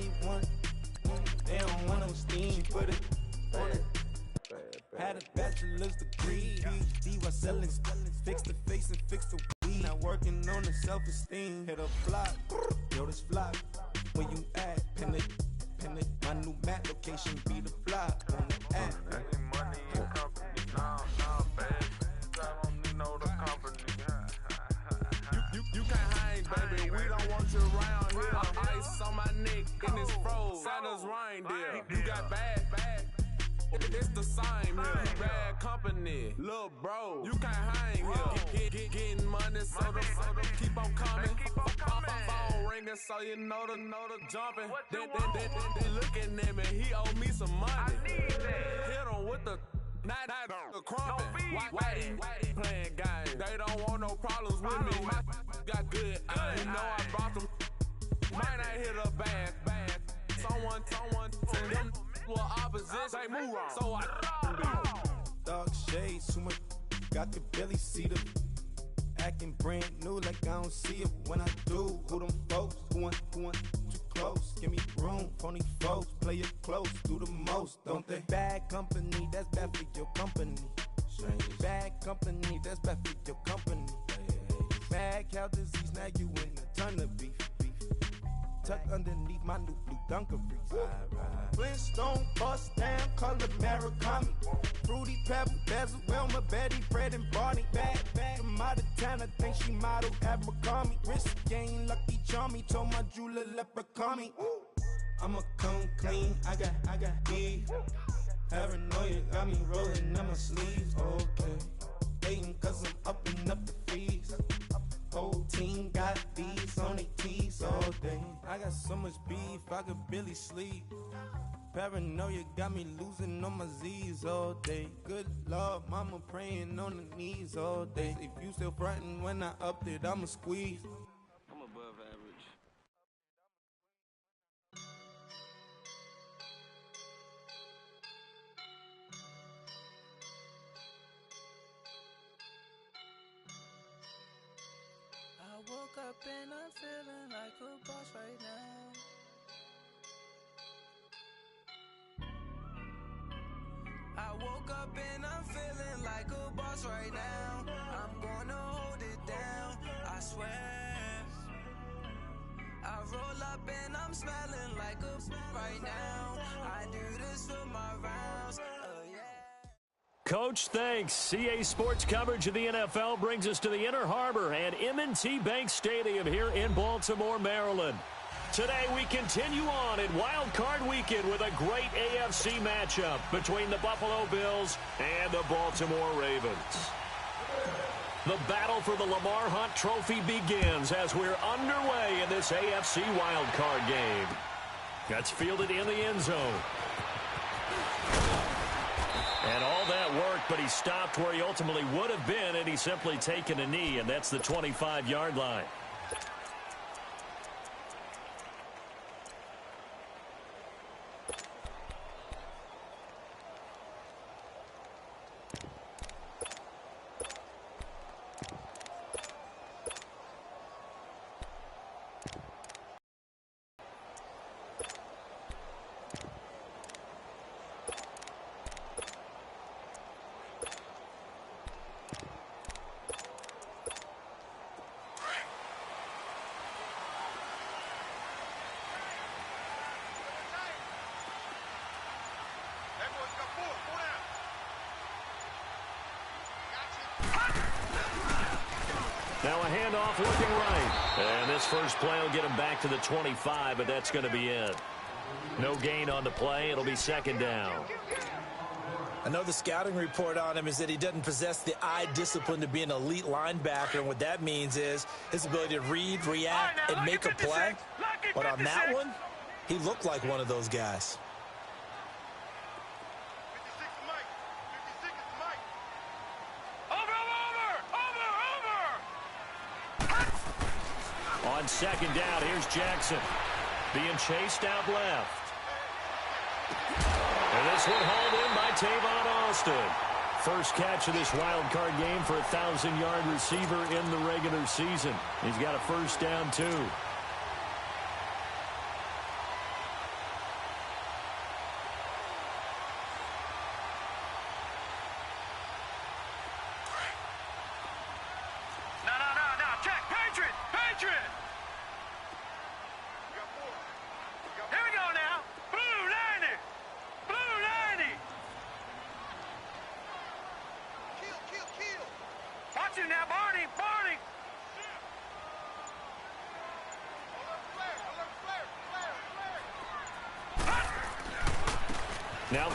Everybody want, they don't want no steam. Put it on it. Had a bachelor's degree, PhD while selling. Fix the face and fix the weed. Now working on the self-esteem. Hit a block, yo, this flock. Where you at? Pin it. My new map location be the block on the app. Any money in company, nah, baby. I don't need no the company. You can't hang, baby. We don't want you around here. Ice on my neck in this froze. Santa's reindeer. You got bad. It's the same here. Bad company, little bro. You can't hang here. Getting money, so the keep on coming. Phone ringing, so you know the jumping. They looking at me. He owe me some money. Hit him with the the crumping. Whitey playing games. They don't want no problems with me. Got good aim. You know I brought them. Might not hit a bad. Someone send them with opposition. They move wrong. So I Dark shades, too much. Got the belly see the acting brand new like I don't see it when I do. Who them folks? Who want too close? Give me room, phony folks. Play it close, do the most, don't they? Bad company, that's bad for your company. Bad company, that's bad for your company. Mad cow disease, now you in a ton of beef. Tuck underneath my new blue dungarees. Flintstone bust down, color Murakami. Fruity Pebble, Bezel, Wilma, Betty, Fred, and Barney. Bad from out of town, I think she modeled Abercrombie. Wrist game, Lucky Charmy, told my jeweler leprechaun me. I'ma come clean, I got beef. Paranoia got me rolling on my sleeves, okay. Hating cause I'm upping up the fees. Whole team got these on their tees all day. I got so much beef, I could barely sleep. Paranoia got me losing on my Z's all day. Good Lord, mama praying on the knees all day. If you still frontin' when I upped it, I'ma squeeze. I'm above average. I woke up and I'm feeling like a boss right now. I woke up and I'm feeling like a boss right now. I'm gonna hold it down, I swear. I roll up and I'm smelling like a right now. I do this for my rounds, yeah. Coach, thanks. CA Sports coverage of the NFL brings us to the Inner Harbor and M&T Bank Stadium here in Baltimore, Maryland. Today we continue on in Wild Card Weekend with a great AFC matchup between the Buffalo Bills and the Baltimore Ravens. The battle for the Lamar Hunt Trophy begins as we're underway in this AFC Wild Card game. That's fielded in the end zone. And all that worked, but he stopped where he ultimately would have been, and he's simply taken a knee, and that's the 25-yard line. Now a handoff looking right. And this first play will get him back to the 25, but that's going to be it. No gain on the play. It'll be second down. I know the scouting report on him is that he doesn't possess the eye discipline to be an elite linebacker, and what that means is his ability to read, react, and make a play. But on that one, he looked like one of those guys. On second down, here's Jackson. Being chased out left. And this one hauled in by Tavon Austin. First catch of this wild card game for a 1,000-yard receiver in the regular season. He's got a first down, too. Now,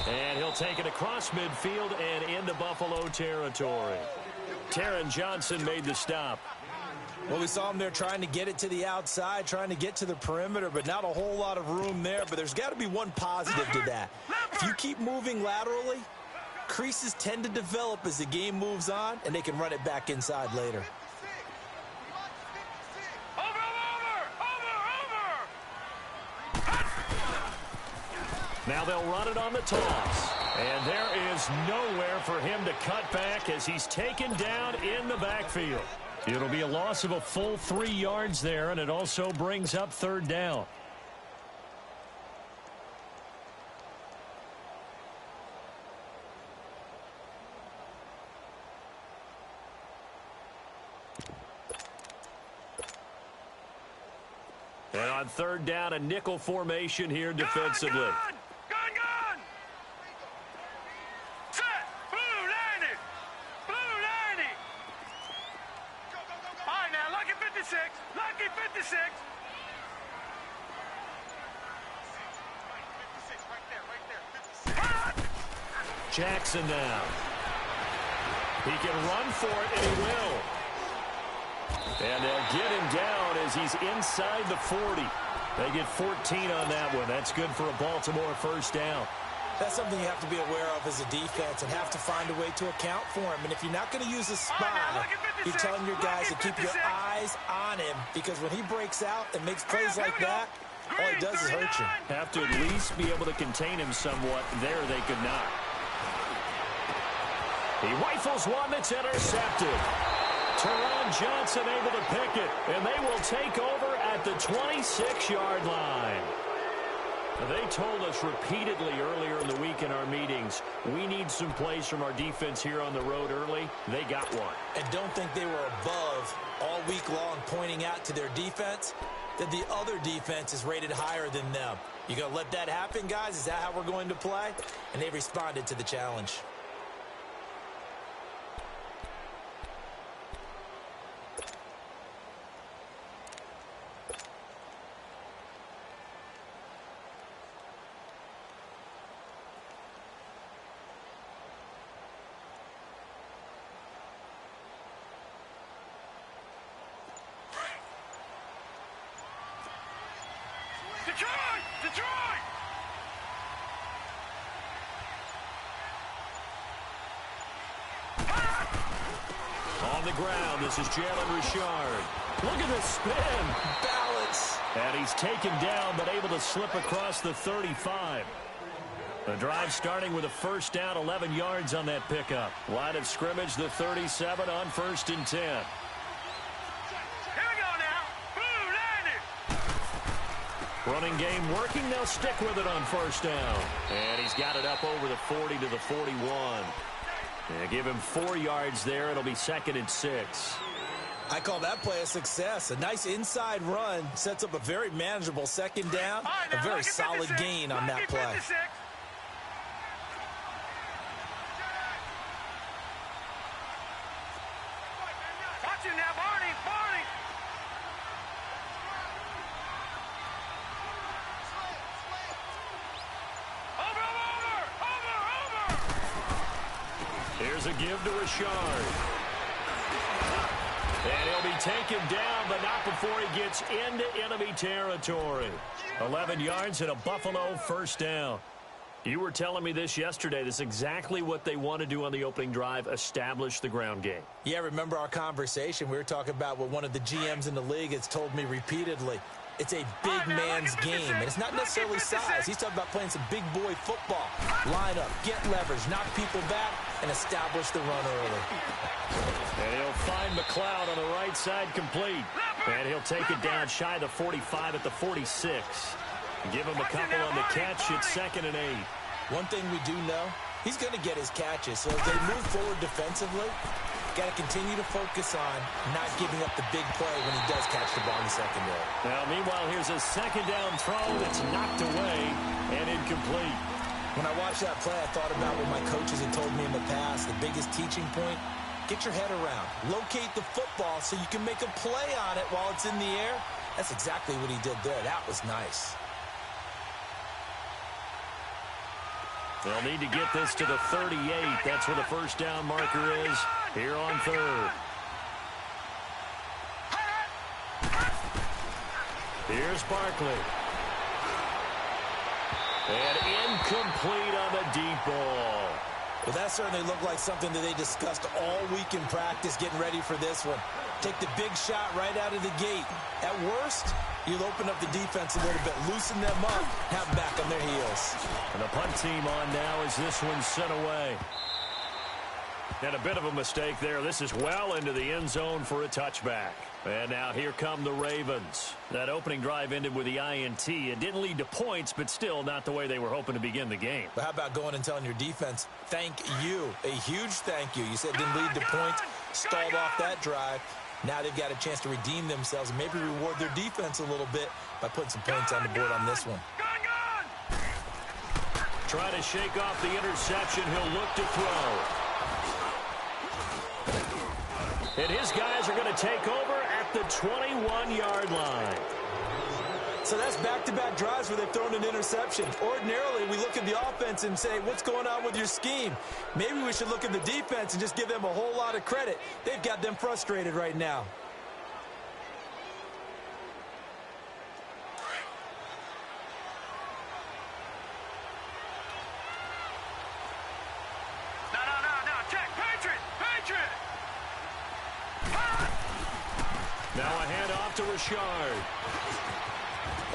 and he'll take it across midfield and into Buffalo territory. Taron Johnson made the stop. Well, we saw him there trying to get it to the outside, trying to get to the perimeter, but not a whole lot of room there. But there's got to be one positive to that. If you keep moving laterally, creases tend to develop as the game moves on, and they can run it back inside later. Now they'll run it on the toss. And there is nowhere for him to cut back as he's taken down in the backfield. It'll be a loss of a full 3 yards there, and it also brings up third down. And on third down, a nickel formation here defensively. Gun! Set! Blue 90! Blue 90! All right, now, lucky 56. Lucky 56. Jackson now. He can run for it, and he will. And they'll get him down as he's inside the 40. They get 14 on that one. That's good for a Baltimore first down. That's something you have to be aware of as a defense and have to find a way to account for him. And if you're not going to use a spy, you're telling your guys to keep your eyes on him, because when he breaks out and makes plays like that, all he does is hurt you. Have to at least be able to contain him somewhat. There they could not. He rifles one that's intercepted. Taron Johnson able to pick it, and they will take over at the 26-yard line. They told us repeatedly earlier in the week in our meetings, we need some plays from our defense here on the road early. They got one. And don't think they were above all week long pointing out to their defense that the other defense is rated higher than them. You going to let that happen, guys? Is that how we're going to play? And they responded to the challenge. Detroit! On the ground, this is Jalen Richard. Look at this spin. Balance. And he's taken down, but able to slip across the 35. The drive starting with a first down, 11 yards on that pickup. Line of scrimmage, the 37 on 1st and 10. Running game working. They'll stick with it on first down. And he's got it up over the 40 to the 41. And give him 4 yards there. It'll be 2nd and 6. I call that play a success. A nice inside run sets up a very manageable second down. A very solid gain on that play. Watch him now, Barney! Here's a give to Richard. And he'll be taken down, but not before he gets into enemy territory. 11 yards and a Buffalo first down. You were telling me this yesterday. This is exactly what they want to do on the opening drive, establish the ground game. Yeah, remember our conversation? We were talking about what one of the GMs in the league has told me repeatedly. It's a big man's game, and it's not necessarily size. He's talking about playing some big boy football. Line up, get leverage, knock people back, and establish the run early. And he'll find McLeod on the right side complete. And he'll take it down shy of the 45 at the 46. Give him a couple on the catch. It's 2nd and 8. One thing we do know, he's going to get his catches. So as they move forward defensively, got to continue to focus on not giving up the big play when he does catch the ball in the secondary. Now, meanwhile, here's a second down throw that's knocked away and incomplete. When I watched that play, I thought about what my coaches had told me in the past. The biggest teaching point, get your head around. Locate the football so you can make a play on it while it's in the air. That's exactly what he did there. That was nice. They'll need to get this to the 38. That's where the first down marker is here on third. Here's Barkley. And incomplete on the deep ball. Well, that certainly looked like something that they discussed all week in practice getting ready for this one. Take the big shot right out of the gate. At worst, you'll open up the defense a little bit, loosen them up, have them back on their heels. And the punt team on now as this one's sent away. And a bit of a mistake there. This is well into the end zone for a touchback. And now here come the Ravens. That opening drive ended with the INT. It didn't lead to points, but still not the way they were hoping to begin the game. But how about going and telling your defense, thank you, a huge thank you. You said it didn't lead to points, stalled off that drive. Now they've got a chance to redeem themselves and maybe reward their defense a little bit by putting some points on the board on this one. Try to shake off the interception. He'll look to throw. And his guys are going to take over at the 21-yard line. So that's back-to-back drives where they've thrown an interception. Ordinarily, we look at the offense and say, what's going on with your scheme? Maybe we should look at the defense and just give them a whole lot of credit. They've got them frustrated right now. Now a handoff to Richard.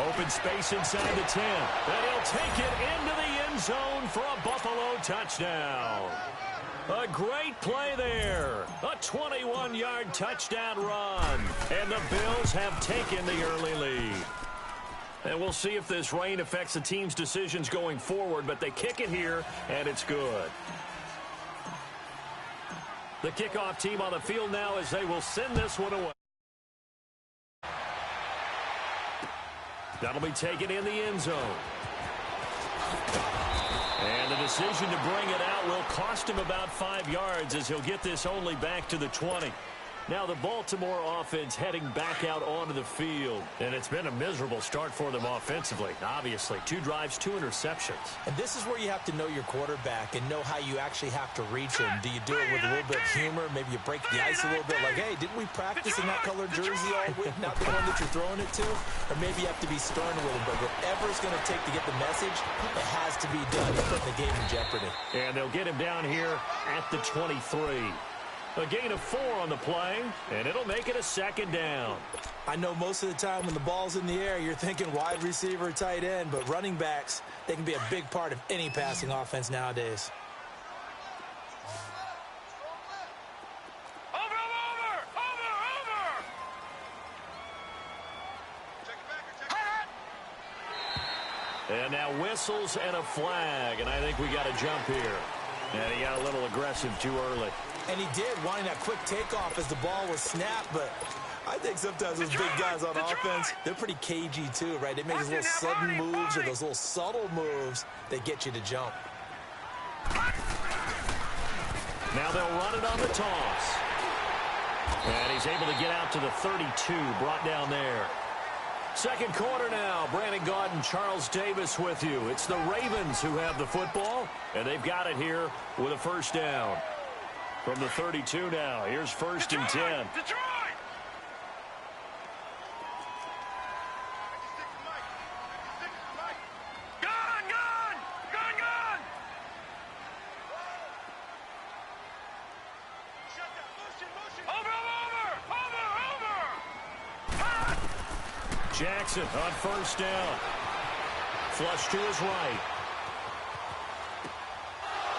Open space inside the 10. And he'll take it into the end zone for a Buffalo touchdown. A great play there. A 21-yard touchdown run. And the Bills have taken the early lead. And we'll see if this rain affects the team's decisions going forward, but they kick it here, and it's good. The kickoff team on the field now as they will send this one away. That'll be taken in the end zone. And the decision to bring it out will cost him about 5 yards as he'll get this only back to the 20. Now the Baltimore offense heading back out onto the field. And it's been a miserable start for them offensively. Obviously, 2 drives, 2 interceptions. And this is where you have to know your quarterback and know how you actually have to reach him. Do you do it with a little bit of humor? Maybe you break the ice a little bit like, hey, didn't we practice in that colored jersey all week? Not the one that you're throwing it to? Or maybe you have to be stern with him. But whatever it's going to take to get the message, it has to be done. You're putting the game in jeopardy. And they'll get him down here at the 23. A gain of 4 on the play, and it'll make it a second down. I know most of the time when the ball's in the air, you're thinking wide receiver, tight end, but running backs, they can be a big part of any passing offense nowadays. Over! And now whistles and a flag, and I think we got a jump here. And he got a little aggressive too early. And he did, wanting that quick takeoff as the ball was snapped, but I think sometimes those big guys on offense, they're pretty cagey too, right? They make those little sudden moves or those little subtle moves that get you to jump. Now they'll run it on the toss. And he's able to get out to the 32, brought down there. Second quarter now. Brandon Gaud and Charles Davis with you. It's the Ravens who have the football, and they've got it here with a first down. From the 32 now, here's first and 10. Detroit! Jackson on first down. Flush to his right.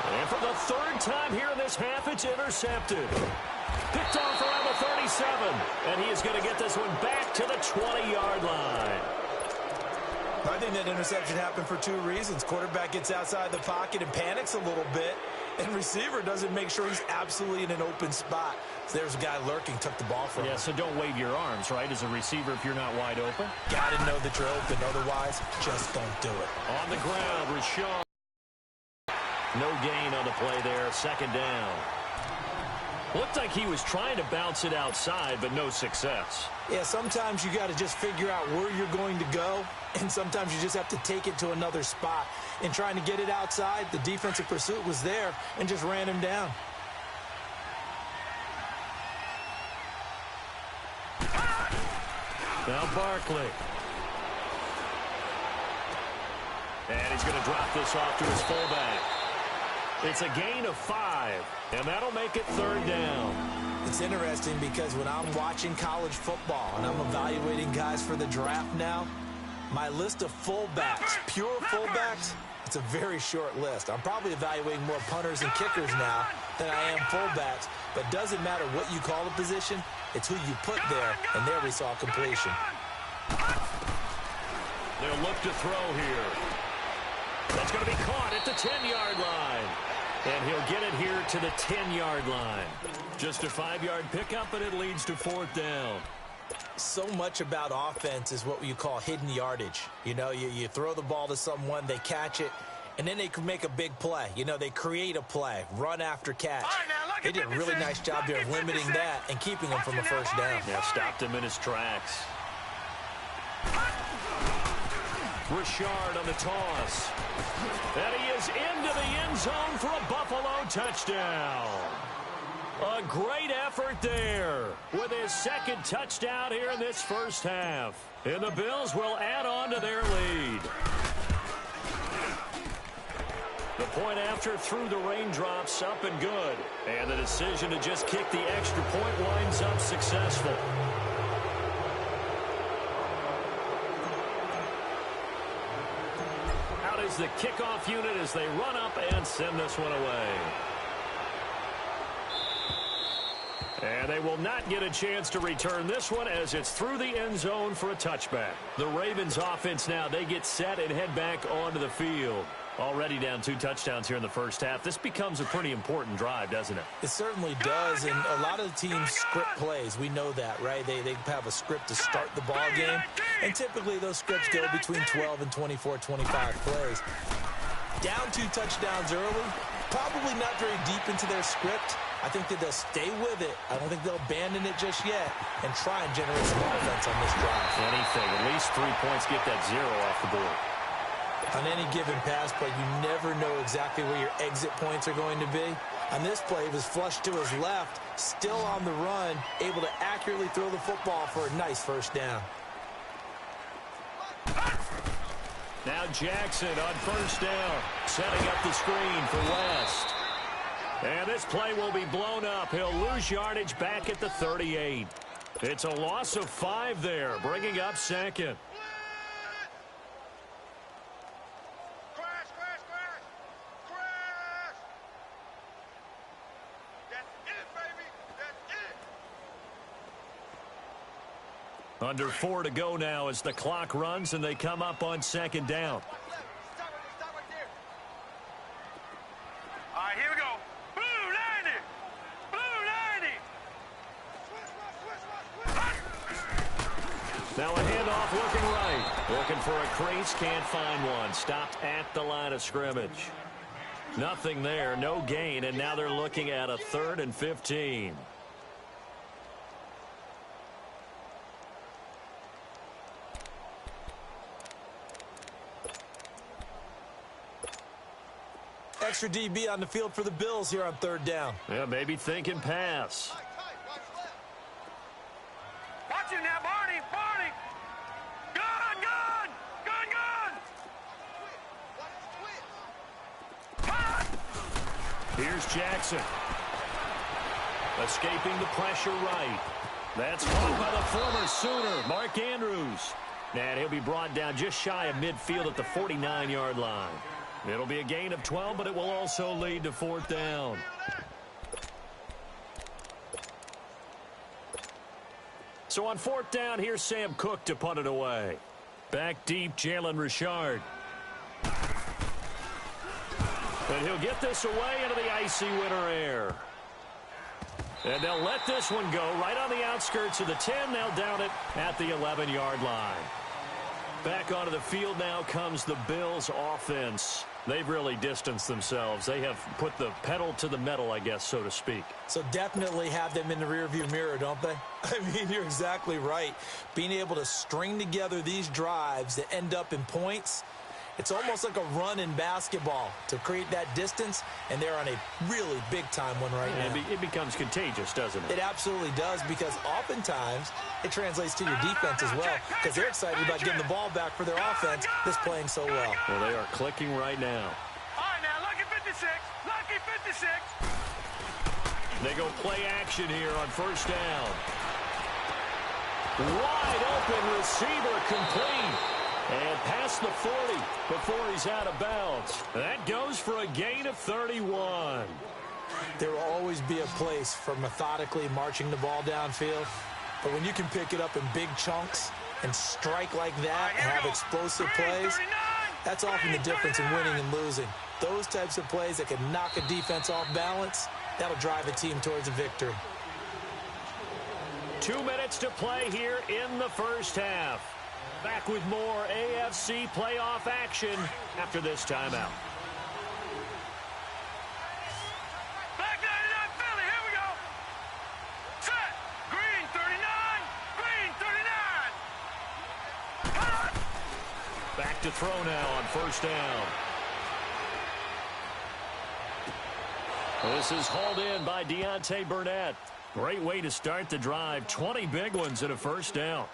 And for the 3rd time here in this half, it's intercepted. Picked off around the 37. And he is going to get this one back to the 20-yard line. I think that interception happened for 2 reasons. Quarterback gets outside the pocket and panics a little bit. And receiver doesn't make sure he's absolutely in an open spot. So there's a guy lurking, took the ball from him. Yeah, so don't wave your arms, right, as a receiver if you're not wide open. Got to know that you're open. Otherwise, just don't do it. On the ground, Rashad. No gain on the play there. Second down. Looked like he was trying to bounce it outside, but no success. Yeah, sometimes you got to just figure out where you're going to go, and sometimes you just have to take it to another spot. In trying to get it outside, the defensive pursuit was there and just ran him down. Now Barkley. And he's going to drop this off to his fullback. It's a gain of 5, and that'll make it 3rd down. It's interesting because when I'm watching college football and I'm evaluating guys for the draft now, my list of fullbacks, pure fullbacks, it's a very short list. I'm probably evaluating more punters and kickers now than I am fullbacks, but it doesn't matter what you call the position, it's who you put there, and there we saw completion. They'll look to throw here. That's going to be caught at the 10-yard line. And he'll get it here to the 10-yard line. Just a 5-yard pickup, and it leads to 4th down. So much about offense is what you call hidden yardage. You know, you throw the ball to someone, they catch it, and then they can make a big play. You know, they create a play, run after catch. They did a really nice job there of limiting that and keeping him from a first down. Yeah, stopped him in his tracks. Richard on the toss. And he is into the end zone for a Buffalo touchdown. A great effort there with his 2nd touchdown here in this first half. And the Bills will add on to their lead. The point after through the raindrops, up and good. And the decision to just kick the extra point winds up successful. Out is the kickoff unit as they run up and send this one away. And they will not get a chance to return this one as it's through the end zone for a touchback. The Ravens offense now, they get set and head back onto the field. Already down 2 touchdowns here in the first half. This becomes a pretty important drive, doesn't it? It certainly does, and a lot of the teams script plays. We know that, right? They have a script to start the ball game, and typically those scripts go between 12 and 24, 25 plays. Down 2 touchdowns early, probably not very deep into their script. I think that they'll stay with it. I don't think they'll abandon it just yet and try and generate some offense on this drive. Anything, at least 3 points, get that 0 off the board. On any given pass play, you never know exactly where your exit points are going to be. On this play, he was flushed to his left, still on the run, able to accurately throw the football for a nice first down. Now Jackson on first down, setting up the screen for West. And this play will be blown up. He'll lose yardage back at the 38. It's a loss of 5 there, bringing up 2nd. Under 4 to go now as the clock runs and they come up on 2nd down. All right, here we go. Blue 90. Blue 90. Now a handoff looking right. Looking for a crease, can't find one. Stopped at the line of scrimmage. Nothing there, no gain, and now they're looking at a 3rd and 15. Extra DB on the field for the Bills here on 3rd down. Yeah, maybe thinking pass. Watch it now, Barney. Gun. Here's Jackson. Escaping the pressure right. That's caught by the former Sooner, Mark Andrews. And he'll be brought down just shy of midfield at the 49-yard line. It'll be a gain of 12, but it will also lead to 4th down. So on 4th down, here's Sam Cook to punt it away. Back deep, Jalen Richard. And he'll get this away into the icy winter air. And they'll let this one go right on the outskirts of the 10. They'll down it at the 11-yard line. Back onto the field now comes the Bills offense. They've really distanced themselves. They have put the pedal to the metal, I guess, so to speak. So definitely have them in the rearview mirror, don't they? I mean, you're exactly right. Being able to string together these drives that end up in points, it's almost like a run in basketball to create that distance, and they're on a really big-time one right now. It becomes contagious, doesn't it? It absolutely does, because oftentimes it translates to your defense as well, because they're excited about getting the ball back for their offense that's playing so well. Well, they are clicking right now. All right, now, lucky 56. Lucky 56. They go play action here on first down. Wide open receiver complete. And past the 40 before he's out of bounds. That goes for a gain of 31. There will always be a place for methodically marching the ball downfield. But when you can pick it up in big chunks and strike like that and have explosive plays, that's often the difference in winning and losing. Those types of plays that can knock a defense off balance, that'll drive a team towards a victory. 2 minutes to play here in the first half. Back with more AFC playoff action after this timeout. Back 99 Philly, here we go. Set. Green 39. Green 39. Cut. Back to throw now on first down. This is hauled in by Deontay Burnett. Great way to start the drive. 20 big ones in a first down.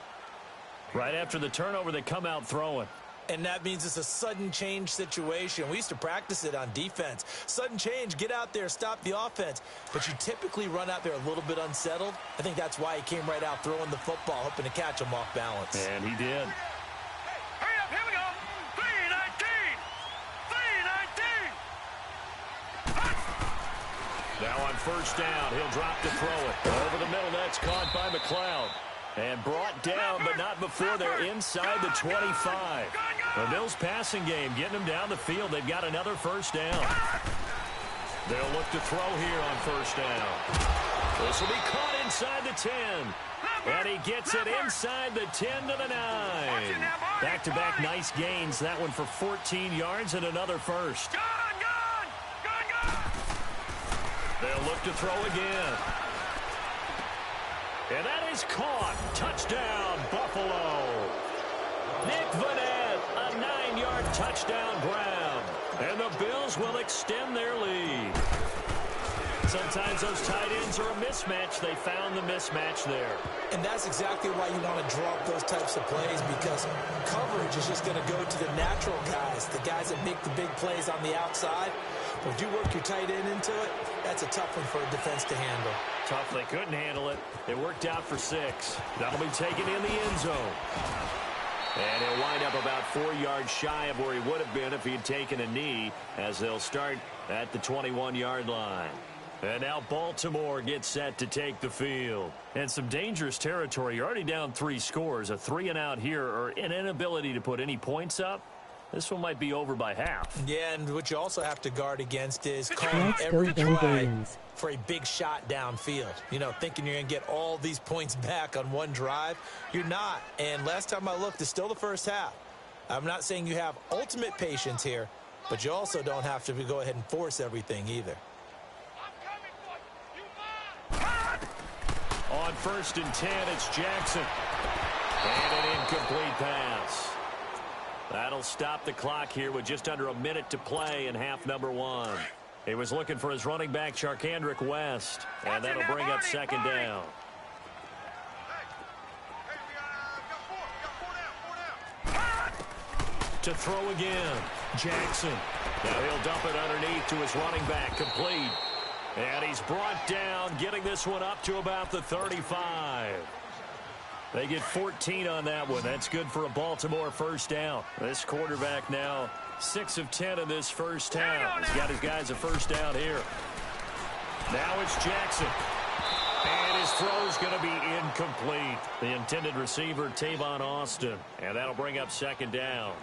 Right after the turnover, they come out throwing. And that means it's a sudden change situation. We used to practice it on defense. Sudden change, get out there, stop the offense. But you typically run out there a little bit unsettled. I think that's why he came right out throwing the football, hoping to catch him off balance. And he did. Hurry up, here we go. 319. 319. Now on first down, he'll drop to throw it. Over the middle, that's caught by McLeod. And brought down, but not before they're inside the 25. The Bills passing game, getting them down the field. They've got another first down. They'll look to throw here on first down. This will be caught inside the 10. And he gets it inside the 10 to the 9. Back-to-back nice gains. That one for 14 yards and another first. They'll look to throw again. And that is caught. Touchdown, Buffalo. Nick Vanette, a 9-yard touchdown grab. And the Bills will extend their lead. Sometimes those tight ends are a mismatch. They found the mismatch there. And that's exactly why you want to draw up those types of plays, because coverage is just going to go to the natural guys, the guys that make the big plays on the outside. But if you work your tight end into it, that's a tough one for a defense to handle. Tough. They couldn't handle it. It worked out for 6. That'll be taken in the end zone. And he'll wind up about 4 yards shy of where he would have been if he had taken a knee, as they'll start at the 21-yard line. And now Baltimore gets set to take the field. And some dangerous territory. You're already down 3 scores. A 3-and-out here, or an inability to put any points up. This one might be over by half. Yeah, and what you also have to guard against is calling every try for a big shot downfield. You know, thinking you're going to get all these points back on one drive. You're not. And last time I looked, it's still the first half. I'm not saying you have ultimate patience here, but you also don't have to go ahead and force everything either. On 1st and 10, it's Jackson. And an incomplete pass. That'll stop the clock here with just under a minute to play in half number 1. He was looking for his running back, Charkandrick West. And that'll bring up second down. To throw again, Jackson. Now he'll dump it underneath to his running back, complete. And he's brought down, getting this one up to about the 35. They get 14 on that one. That's good for a Baltimore first down. This quarterback now 6 of 10 in this first half. He's got his guys a first down here. Now it's Jackson. And his throw's going to be incomplete. The intended receiver, Tavon Austin. And that'll bring up second down.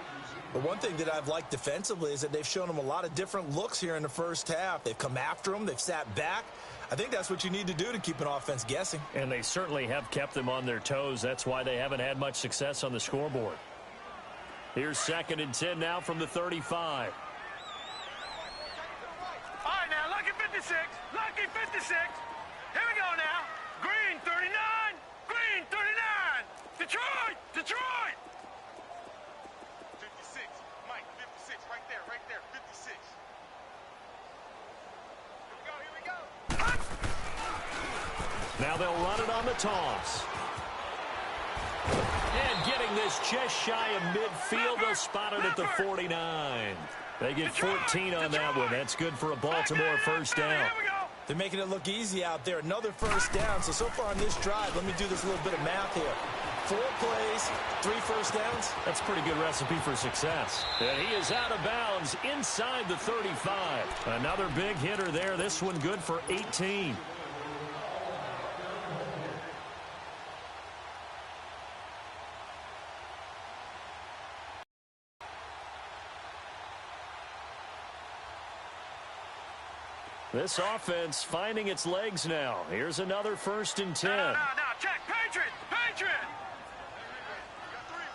The one thing that I've liked defensively is that they've shown him a lot of different looks here in the first half. They've come after him. They've sat back. I think that's what you need to do to keep an offense guessing. And they certainly have kept them on their toes. That's why they haven't had much success on the scoreboard. Here's 2nd and 10 now from the 35. 56. Lucky 56. Here we go now. Green 39. Green 39. Detroit. Detroit. 56. Mike, 56. Right there. 56. Here we go. Now they'll run it on the toss. And getting this just shy of midfield, they'll spot it at the 49. They get 14 on that one. That's good for a Baltimore first down. They're making it look easy out there. Another first down. So far on this drive, let me do this little bit of math here. 4 plays, 3 first downs. That's a pretty good recipe for success. And he is out of bounds inside the 35. Another big hitter there. This one good for 18. This offense finding its legs now. Here's another 1st and 10. Now, check. Patriot. Patriot.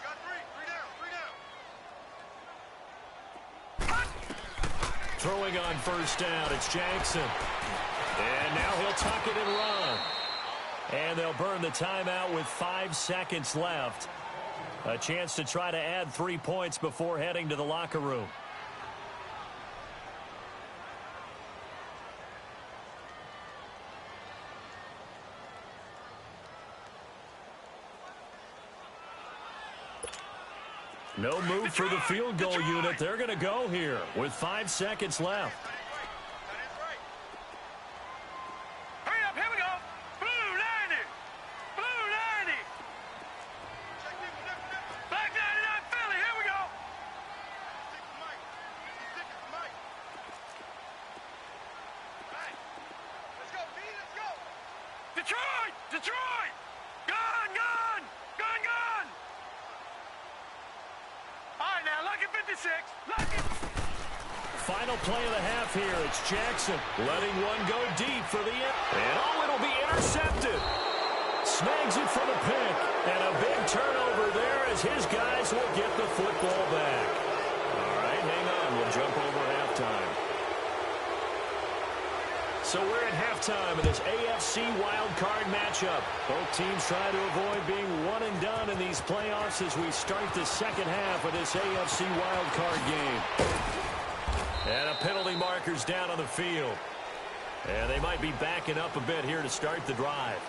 Got three. Throwing on first down, it's Jackson. And now he'll tuck it and run. And they'll burn the timeout with 5 seconds left. A chance to try to add 3 points before heading to the locker room. No move for the field goal unit. They're going to go here with 5 seconds left. Hurry up, here we go. Blue 90. Blue 90. Black 99 Philly, here we go. Let's go, B, let's go. Detroit. Detroit. Gone. All right, now, lucky 56. Lucky. Final play of the half here. It's Jackson letting one go deep for the end. And it'll be intercepted. Snags it for the pick. And a big turnover there as his guys will get the football back. All right, hang on. We'll jump over halftime. So we're at halftime in this AFC wildcard matchup. Both teams try to avoid being one and done in these playoffs as we start the second half of this AFC wildcard game. And a penalty marker's down on the field. And they might be backing up a bit here to start the drive.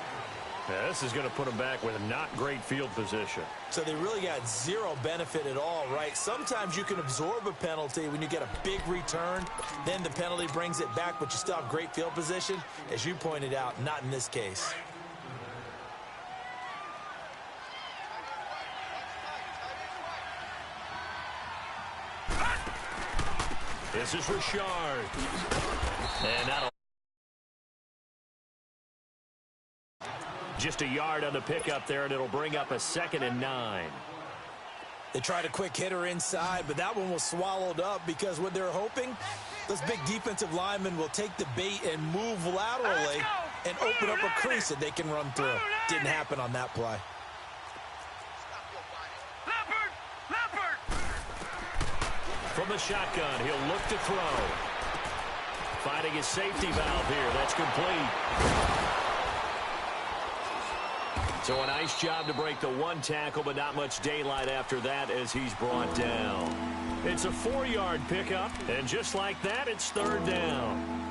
Now, this is going to put them back with not great field position. So they really got zero benefit at all, right? Sometimes you can absorb a penalty when you get a big return. Then the penalty brings it back, but you still have great field position. As you pointed out, not in this case. This is Richard. And that'll just a yard on the pickup there, and it'll bring up a 2nd and 9. They tried a quick hitter inside, but that one was swallowed up because what they're hoping, this big defensive lineman will take the bait and move laterally and open up a crease that they can run through. Didn't happen on that play. Leopard. From the shotgun, he'll look to throw. Finding his safety valve here. That's complete. So a nice job to break the 1 tackle, but not much daylight after that as he's brought down. It's a 4-yard pickup, and just like that, it's 3rd down.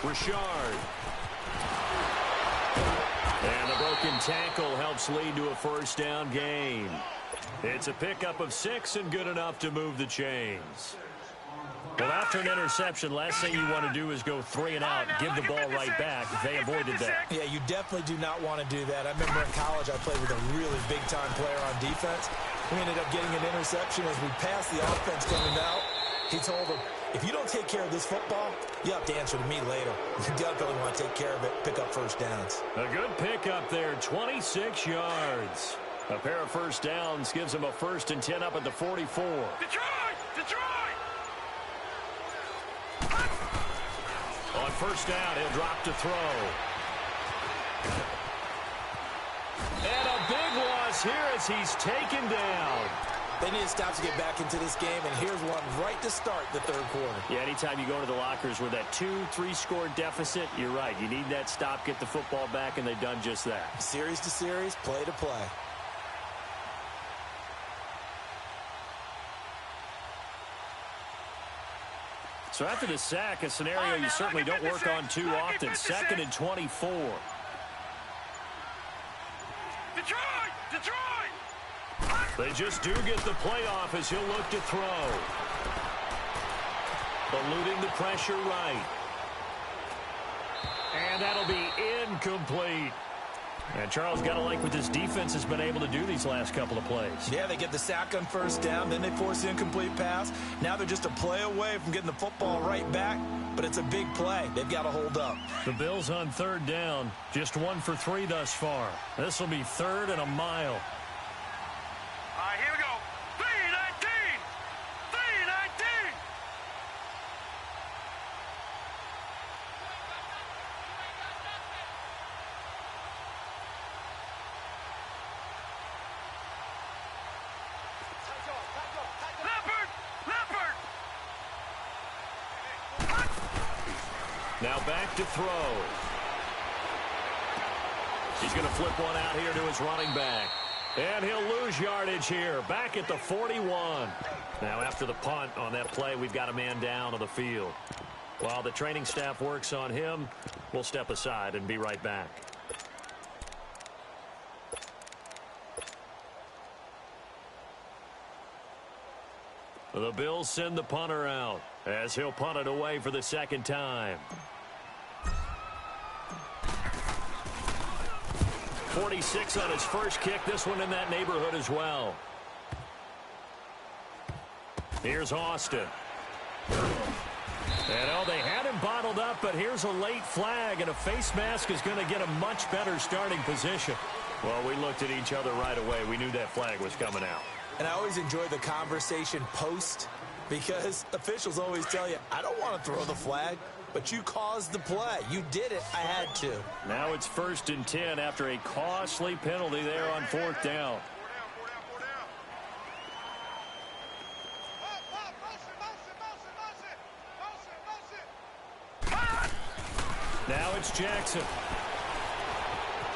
Richard. And the broken tackle helps lead to a 1st down gain. It's a pickup of 6 and good enough to move the chains. Well, after an interception, last thing you want to do is go 3 and out, give the ball right back. They avoided that. Yeah, you definitely do not want to do that. I remember in college I played with a really big-time player on defense. We ended up getting an interception as we passed the offense coming out. He told him, if you don't take care of this football, you have to answer to me later. You definitely want to take care of it, pick up first downs. A good pickup there, 26 yards. A pair of first downs gives him a 1st and 10 up at the 44. Detroit! Detroit! On first down, he'll drop to throw. And a big loss here as he's taken down. They need to stop to get back into this game, and here's one right to start the third quarter. Yeah, anytime you go into the lockers with that 2-3 score deficit, you're right. You need that stop, get the football back, and they've done just that. Series to series, play to play. So after the sack, a scenario you certainly don't work on too often. 2nd and 24. Detroit! Detroit! They just do get the playoff as he'll look to throw. Eluding the pressure right. And that'll be incomplete. And Charles, got to like what this defense has been able to do these last couple of plays. Yeah, they get the sack on first down, then they force the incomplete pass. Now they're just a play away from getting the football right back, but it's a big play. They've got to hold up. The Bills on 3rd down, just 1 for 3 thus far. This will be 3rd and a mile. All right, here we go. 3-19! 3-19! Leopard! Leopard! Now back to throw. He's going to flip one out here to his running back. And he'll lose yardage here, back at the 41. Now after the punt on that play, we've got a man down on the field. While the training staff works on him, we'll step aside and be right back. The Bills send the punter out as he'll punt it away for the 2nd time. 46 on his first kick. This one in that neighborhood as well. Here's Austin. And they had him bottled up, but here's a late flag, and a face mask is going to get a much better starting position. Well, we looked at each other right away. We knew that flag was coming out. And I always enjoy the conversation post, because officials always tell you, I don't want to throw the flag, but you caused the play. You did it. I had to. Now it's 1st and 10 after a costly penalty there on 4th down. Now it's Jackson.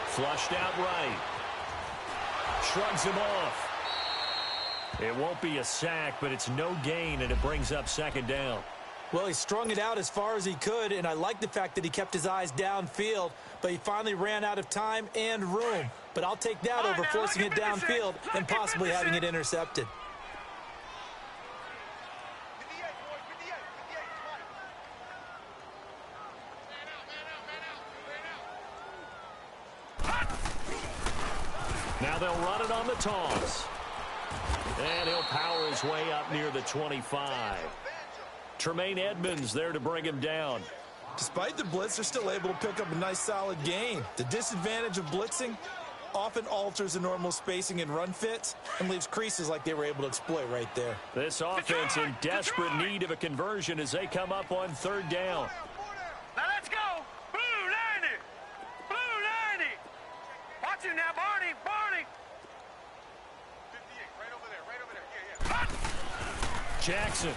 Flushed out right. Shrugs him off. It won't be a sack, but it's no gain, and it brings up 2nd down. Well, he strung it out as far as he could, and I like the fact that he kept his eyes downfield, but he finally ran out of time and room. But I'll take that over forcing it downfield and possibly having it intercepted. Now they'll run it on the toss. And he'll power his way up near the 25. Tremaine Edmonds there to bring him down. Despite the blitz, they're still able to pick up a nice solid gain. The disadvantage of blitzing often alters the normal spacing and run fits and leaves creases like they were able to exploit right there. This offense in desperate need of a conversion as they come up on 3rd down. Now let's go! Blue 90! Blue 90! Watch him now, Barney! Barney! 58, right over there, yeah. Jackson.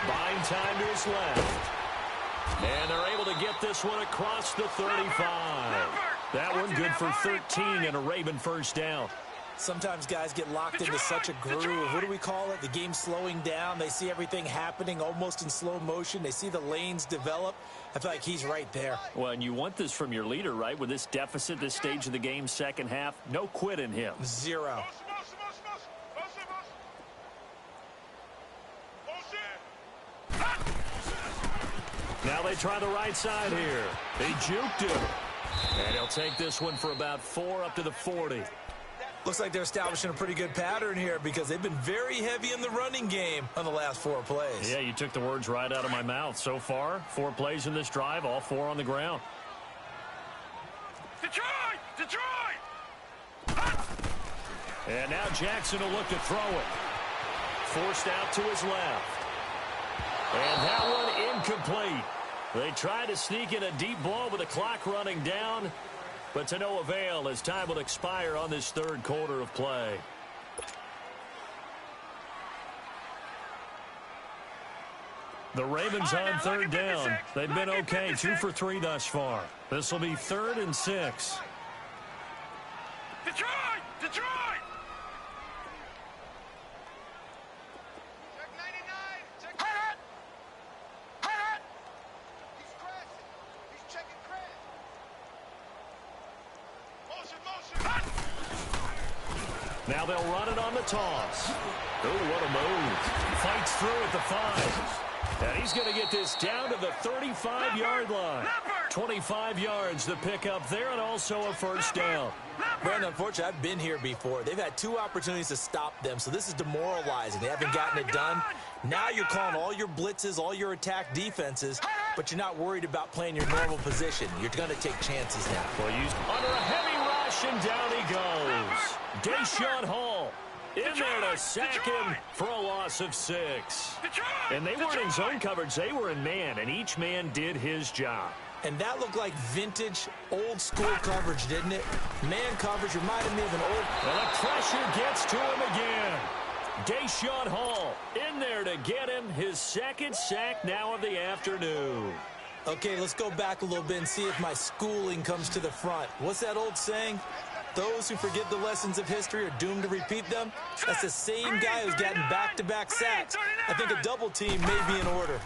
Buying time to his left. And they're able to get this one across the 35. That one good for 13 and a Raven 1st down. Sometimes guys get locked into such a groove. What do we call it? The game's slowing down. They see everything happening almost in slow motion. They see the lanes develop. I feel like he's right there. Well, and you want this from your leader, right? With this deficit, this stage of the game, 2nd half, no quit in him. Zero. Now they try the right side here. He juked him. And he'll take this one for about 4 up to the 40. Looks like they're establishing a pretty good pattern here because they've been very heavy in the running game on the last 4 plays. Yeah, you took the words right out of my mouth. So far, 4 plays in this drive, all 4 on the ground. Detroit! Detroit! And now Jackson will look to throw it. Forced out to his left. And that one incomplete. They try to sneak in a deep ball with the clock running down, but to no avail as time will expire on this 3rd quarter of play. The Ravens on 3rd down. They've been okay, 2 for 3 thus far. This will be 3rd and 6. Detroit! Detroit! Check 99. Check hot. Hot. He's crashing. He's checking crash. Motion. Now they'll run it on the toss. Oh, what a move. Fights through at the 5. And he's going to get this down to the 35-yard line. 25 yards to pick up there, and also a 1st down. Brandon, unfortunately, I've been here before. They've had 2 opportunities to stop them, so this is demoralizing. They haven't gotten it done. Now you're calling all your blitzes, all your attack defenses, but you're not worried about playing your normal position. You're going to take chances now. Well, used under a heavy rush, and down he goes. Deshaun Hall in there to sack him for a loss of 6. And they weren't in zone coverage. They were in man, and each man did his job. And that looked like vintage, old-school coverage, didn't it? Man coverage reminded me of an old... Well, the pressure gets to him again. Deshaun Hall in there to get him his 2nd sack now of the afternoon. Okay, let's go back a little bit and see if my schooling comes to the front. What's that old saying? Those who forget the lessons of history are doomed to repeat them. That's the same guy who's gotten back-to-back sacks. I think a double team may be in order.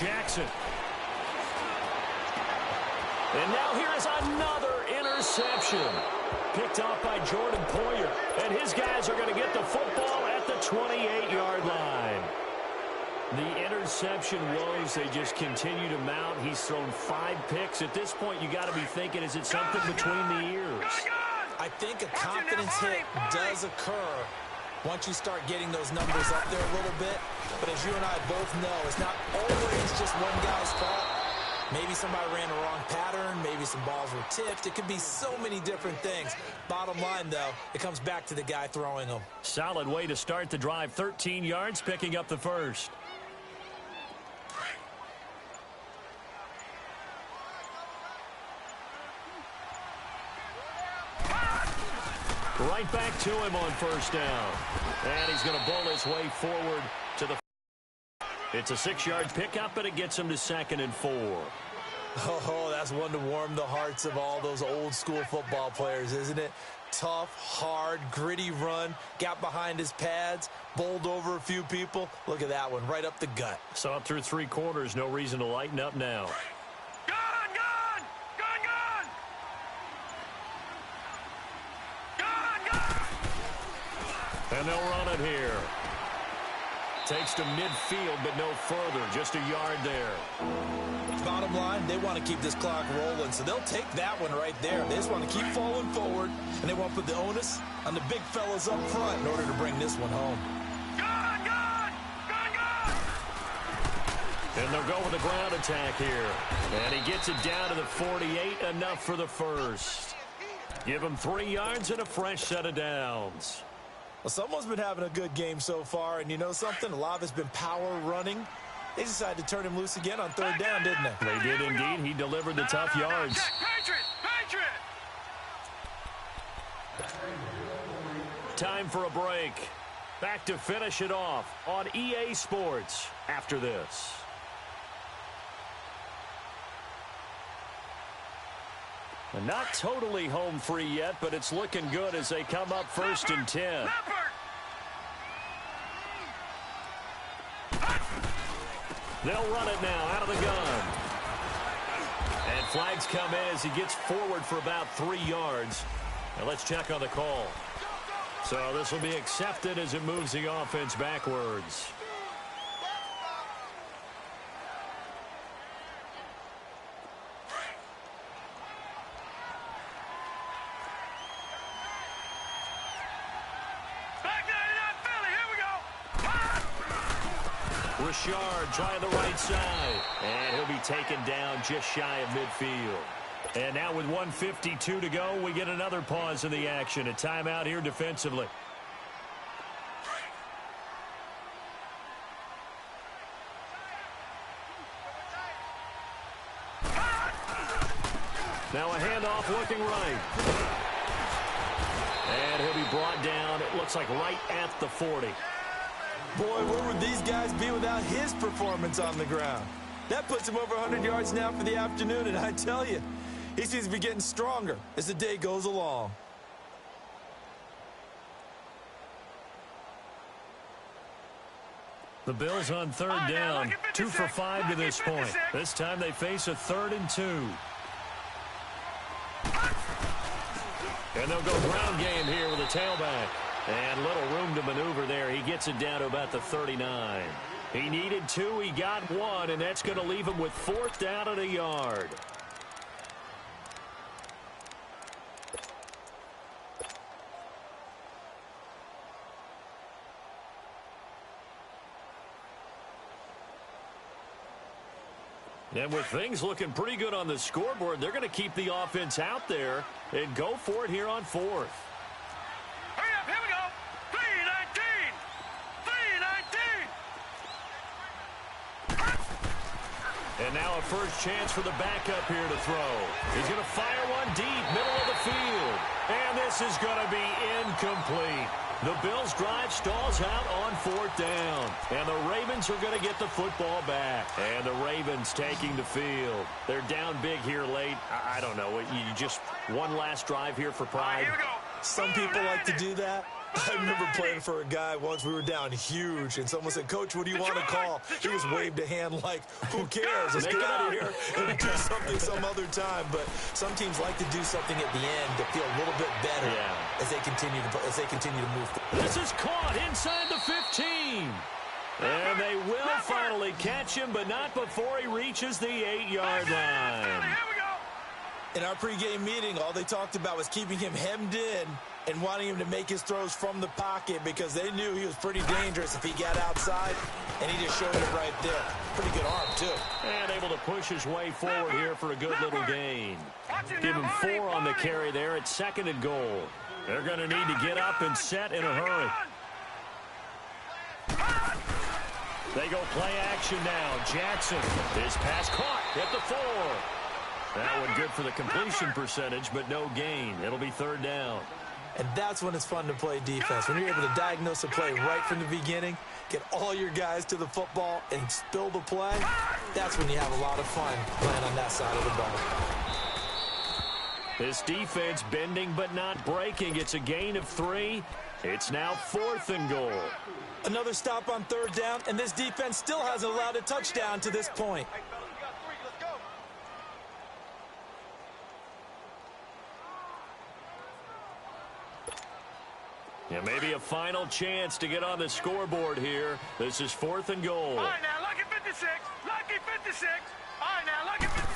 Jackson. And now here is another interception. Picked off by Jordan Poyer. And his guys are going to get the football at the 28-yard line. The interception woes, they just continue to mount. He's thrown 5 picks. At this point, you got to be thinking, is it something between the ears? I think a confidence hit does occur once you start getting those numbers up there a little bit. But as you and I both know, it's not always just one guy's fault. Maybe somebody ran the wrong pattern. Maybe some balls were tipped. It could be so many different things. Bottom line, though, it comes back to the guy throwing them. Solid way to start the drive. 13 yards, picking up the 1st. Right back to him on 1st down. And he's going to bowl his way forward to the... It's a 6-yard pickup, and it gets him to 2nd and 4. Oh, that's one to warm the hearts of all those old-school football players, isn't it? Tough, hard, gritty run. Got behind his pads, bowled over a few people. Look at that one, right up the gut. Saw it through 3 quarters. No reason to lighten up now. And they'll run it here. Takes to midfield, but no further. Just a yard there. Bottom line, they want to keep this clock rolling, so they'll take that one right there. They just want to keep falling forward, and they want to put the onus on the big fellas up front in order to bring this one home. And they'll go with the ground attack here. And he gets it down to the 48, enough for the 1st. Give him 3 yards and a fresh set of downs. Well, someone's been having a good game so far, and you know something? A lot of it's been power running. They decided to turn him loose again on 3rd down, didn't they? They did indeed. He delivered the tough yards. Patriot! Time for a break. Back to finish it off on EA Sports after this. Not totally home free yet, but it's looking good as they come up 1st and 10. They'll run it now out of the gun. And flags come in as he gets forward for about 3 yards. Now let's check on the call. So this will be accepted as it moves the offense backwards. Bouchard trying the right side. And he'll be taken down just shy of midfield. And now with 1:52 to go, we get another pause in the action. A timeout here defensively. Now a handoff looking right. And he'll be brought down, it looks like right at the 40. Boy, where would these guys be without his performance on the ground? That puts him over 100 yards now for the afternoon, and I tell you, he seems to be getting stronger as the day goes along. The Bills on third down, 2 for 5 to this point. This time they face a 3rd and 2. And they'll go ground game here with a tailback. And little room to maneuver there. He gets it down to about the 39. He needed 2, he got 1, and that's going to leave him with 4th down and a yard. And with things looking pretty good on the scoreboard, they're going to keep the offense out there and go for it here on 4th. Hurry up, here we go. 3:19. 3:19. And now a first chance for the backup here to throw. He's going to fire one deep, middle of the field. And this is going to be incomplete. The Bills' drive stalls out on 4th down. And the Ravens are going to get the football back. And the Ravens taking the field. They're down big here late. I don't know. You just one last drive here for pride. Here we go. Some people like to do that. I remember playing for a guy once. We were down huge, and someone said, "Coach, what do you want to call?" He just waved a hand like, "Who cares? Let's get out of here and do something some other time." But some teams like to do something at the end to feel a little bit better as they continue to move. This is caught inside the 15. And they will finally catch him, but not before he reaches the 8-yard line. Here we go. In our pregame meeting, all they talked about was keeping him hemmed in and wanting him to make his throws from the pocket because they knew he was pretty dangerous if he got outside, and he just showed it right there. Pretty good arm, too. And able to push his way forward here for a good little gain. Give him 4 on the carry there at 2nd and goal. They're going to need to get up and set in a hurry. They go play action now. Jackson, his pass caught at the 4. That one good for the completion percentage, but no gain. It'll be 3rd down. And that's when it's fun to play defense. When you're able to diagnose a play right from the beginning, get all your guys to the football, and spill the play, that's when you have a lot of fun playing on that side of the ball. This defense bending but not breaking. It's a gain of 3. It's now 4th and goal. Another stop on 3rd down, and this defense still hasn't allowed a touchdown to this point. Yeah, maybe a final chance to get on the scoreboard here. This is 4th and goal. All right, now, lucky 56. Lucky 56. All right, now, lucky 56.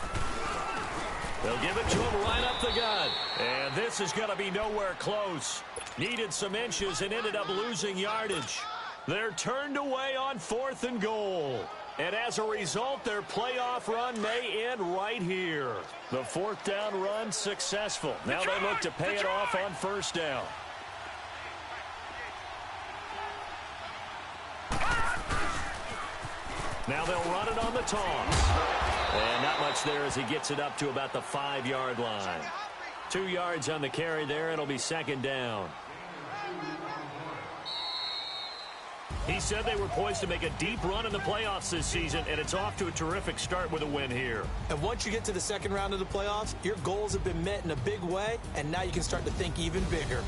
They'll give it to him right up the gut. And this is going to be nowhere close. Needed some inches and ended up losing yardage. They're turned away on 4th and goal. And as a result, their playoff run may end right here. The 4th down run successful. Now they look to pay it off on 1st down. Now they'll run it on the toss. And not much there as he gets it up to about the 5-yard line. 2 yards on the carry there. It'll be 2nd down. He said they were poised to make a deep run in the playoffs this season, and it's off to a terrific start with a win here. And once you get to the 2nd round of the playoffs, your goals have been met in a big way, and now you can start to think even bigger.